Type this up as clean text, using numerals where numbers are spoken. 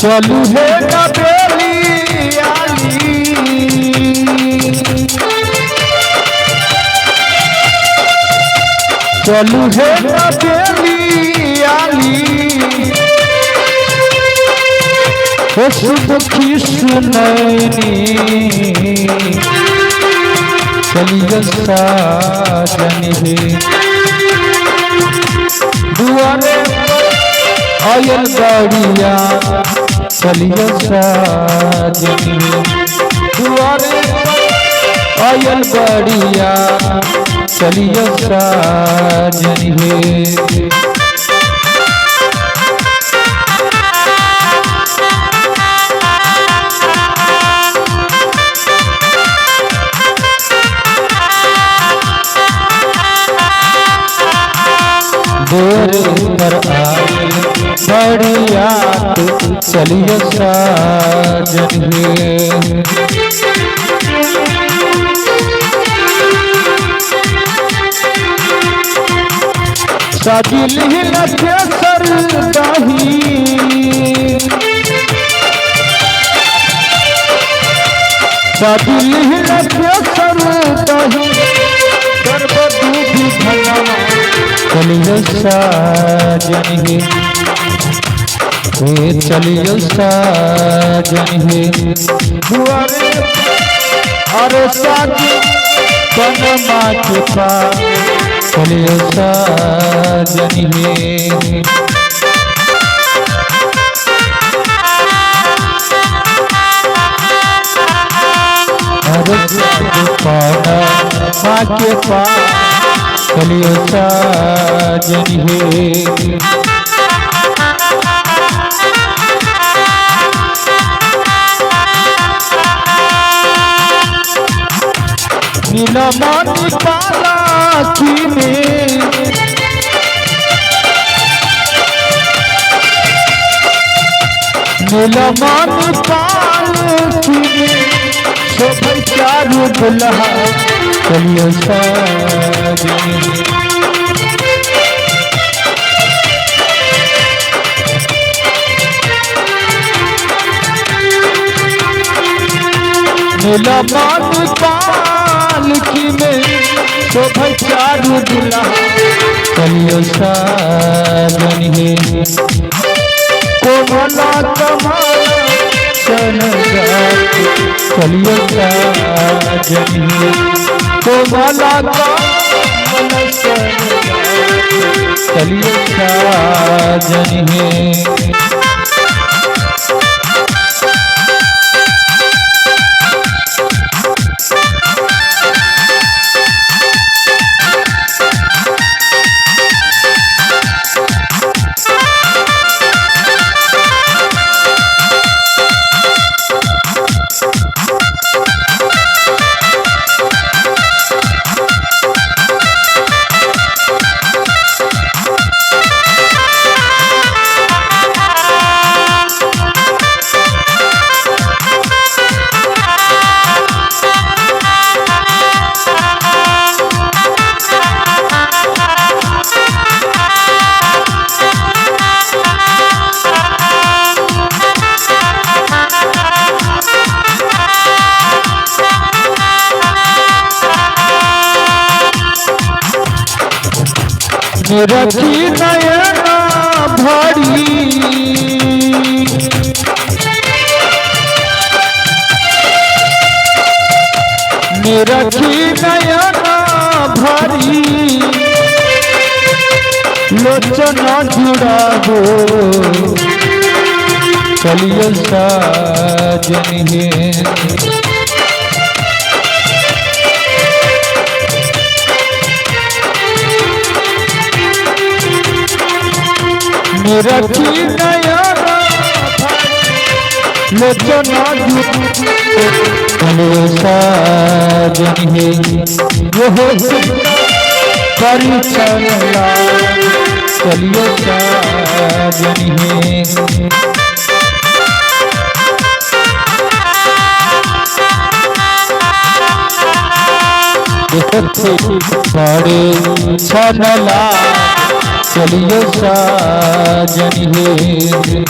चलू है नबेली आली, चलू है नबेली आली, सुखी सुनैनी चलिए साजन हे दुआरे आयल गाड़िया चलिए साजन हे दुआरे आयल गाड़िया चलिए साजन हे देर कर आए बढ़िया चलिए साजन हे साजिल ही लखे सर दाही साजिल ही लखे सर दाही गर्भदूधी भला चलिए साजन हे चलिए साजन हे दुआरे अरे साजन कनमा के पास चलिए साजन हे अरे पाना माँ के पास चलिए साजन हे नीला मानी पाला की में नीला मानी पाल की में शोभा चारू दुल्हा चलिए साजन नीला मानी पालकी में शोभा चारू दुल्हा चलिए साजन हे कोमला कमला चलिए साजन हे कोमला कमला चलिए साजन हे रखी नयना भारी रखी नयना भारी लोचना जुड़ाबो चलिए साजन हे रखी नयना लोचना चलिए साजन हे परिचला चलिए साजन हे बड़े छनला चलिए साजन हे